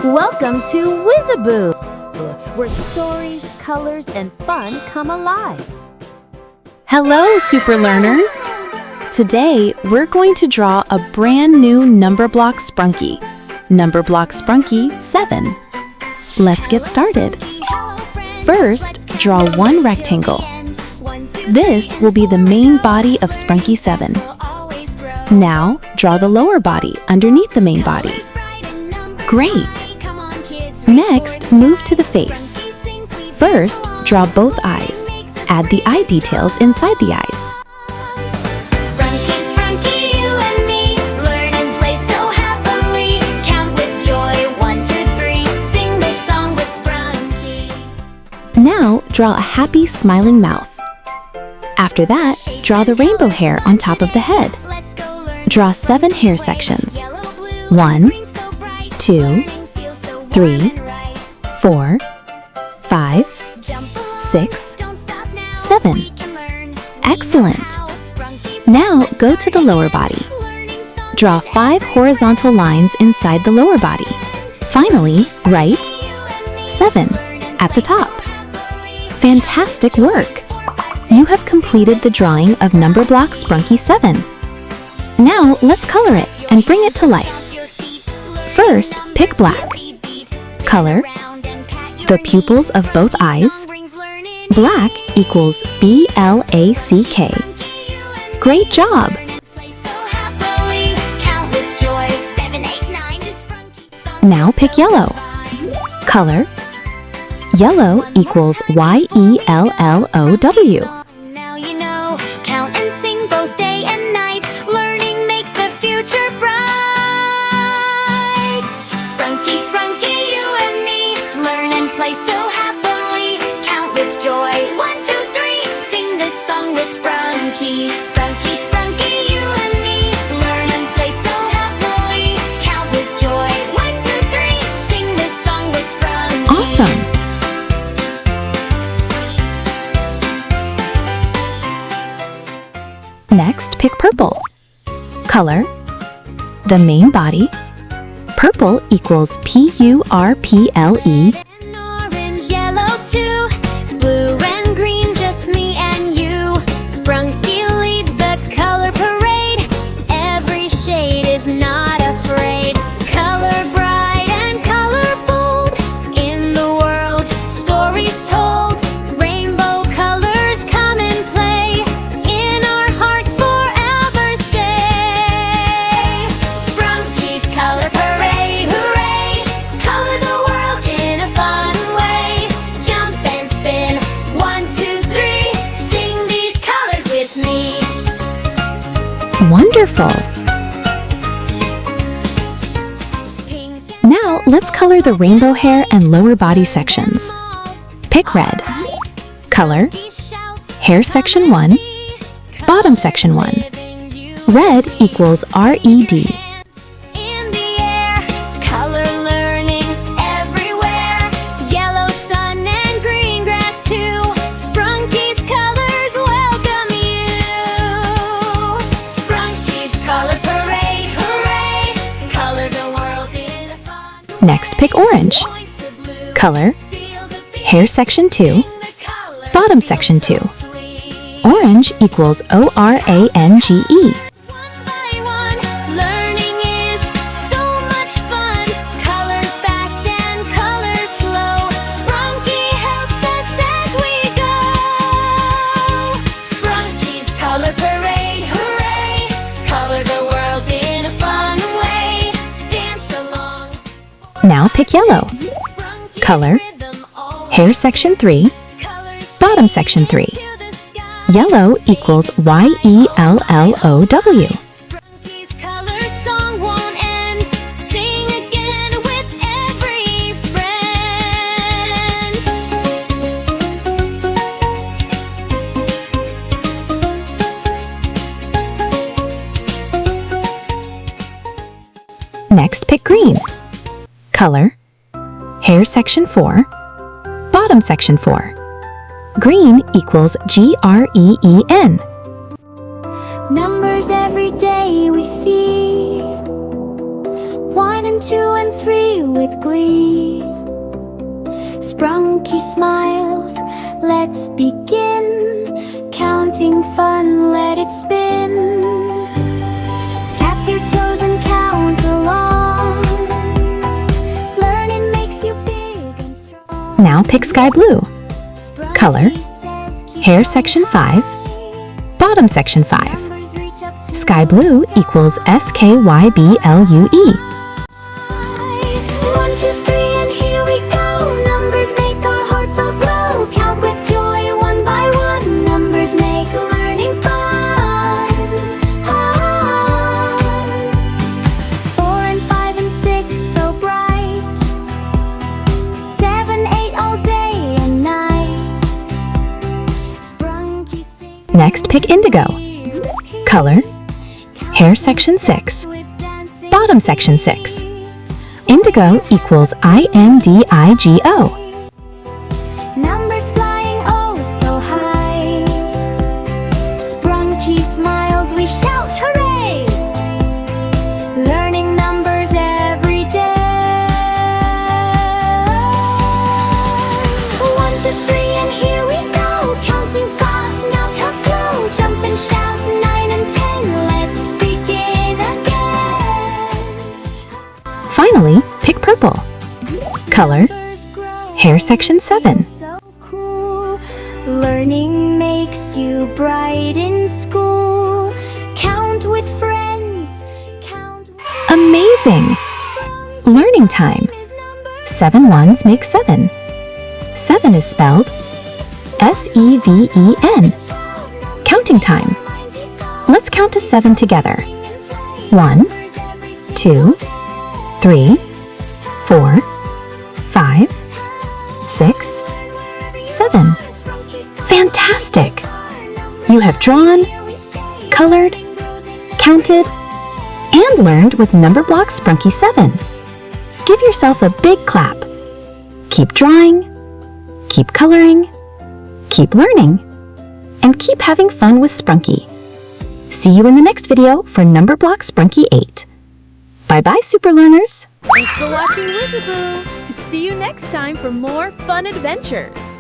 Welcome to WizzeBoo, where stories, colors, and fun come alive. Hello, super learners! Today, we're going to draw a brand new NumberBlocks Sprunki, NumberBlocks Sprunki 7. Let's get started. First, draw one rectangle. This will be the main body of Sprunki 7. Now, draw the lower body underneath the main body. Great! Next, move to the face. First, draw both eyes. Add the eye details inside the eyes. Sprunki, Sprunki, you and me, learn and play so happily. Count with joy, 1, 2, 3, sing this song with Sprunki. Now, draw a happy, smiling mouth. After that, draw the rainbow hair on top of the head. Draw 7 hair sections. 1, 2, 3, 4, 5, 6, 7. Excellent! Now go to the lower body. Draw 5 horizontal lines inside the lower body. Finally, write 7 at the top. Fantastic work! You have completed the drawing of NumberBlocks Sprunki 7. Now let's color it and bring it to life. First, pick black. Color the pupils of both eyes. Black equals BLACK. Great job! Now pick yellow. Color yellow equals YELLOW. Now you know, count and sing both day and night. Learning makes the future bright. Sprunki, Sprunki, you and me, learn and play so happily. Count with joy, 1, 2, 3, sing this song with Sprunki. Sprunki, Sprunki, you and me, learn and play so happily. Count with joy, 1, 2, 3, sing this song with Sprunki. Awesome! Next, pick purple. Color the main body. Purple equals PURPLE. And orange, yellow too. Blue and green, just me and you. Sprunki leads the color parade. Every shade is not afraid. Color bright and color bold. In the world, stories told. Rainbow colors come and play. In our hearts forever stay. Sprunki's color parade, hooray! Color the world in a fun way. Jump and spin, 1, 2, 3, sing these colors with me. Wonderful! Pink Now, let's color the rainbow hair and lower body sections. Pick red. Color hair section 1, bottom section 1. Red equals RED. in the air, color learning everywhere. Yellow sun and green grass too. Sprunki's colors welcome you. Sprunki's color parade, hooray! Color the world in a fun way. Next, pick orange. Point to blue, Color feel the beat hair section 2, in the color. bottom section 2. Sweet. Orange equals ORANGE. One by one, learning is so much fun. Color fast and color slow. Sprunki helps us as we go. Sprunki's color parade, hooray! Color the world in a fun way. Dance along. Now pick yellow. Sprunki's Color rhythm always hair section 3, colors bottom section 3. to the sky. Yellow equals YELLOW. Sprunki's color song won't end. Sing again with every friend. Next, pick green. Color hair section 4, bottom section 4. Green equals GREEN. Numbers every day we see. 1 and 2 and 3 with glee. Sprunki smiles, let's begin. Counting fun, let it spin. Tap your toes and count along. Learning makes you big and strong. Now pick sky blue. Color, hair section 5, bottom section 5. Sky blue equals SKYBLUE. 1, 2, 3, and here we go. Numbers make our hearts all glow. Count with joy, 1 by 1. Numbers make learning fun. 4 and 5 and 6 so bright. 7, 8 all day and night. Sprunki sings. Next, pick indigo. Color, hair section 6, bottom section 6. Indigo equals INDIGO. Numbers flying oh so high. Sprunki smiles, we shout hooray. Learning numbers every day. 1, 2, 3, and here we go. Counting fast, now count slow. Jump and shout, 9 and 10. Let's begin again. Finally, pick purple. Color, Numbers grow. hair section 7. So cool. Learning makes you bright in school. Count with friends. Count with Amazing! Learning time. 7 ones make 7. 7 is spelled SEVEN. Counting time. Let's count to 7 together. 1, 2, 3, 4, 5, 6, 7. Fantastic! You have drawn, colored, counted, and learned with NumberBlocks Sprunki 7. Give yourself a big clap. Keep drawing, keep coloring, keep learning, and keep having fun with Sprunki. See you in the next video for NumberBlocks Sprunki 8. Bye-bye, super learners! Thanks for watching WizzeBoo. See you next time for more fun adventures.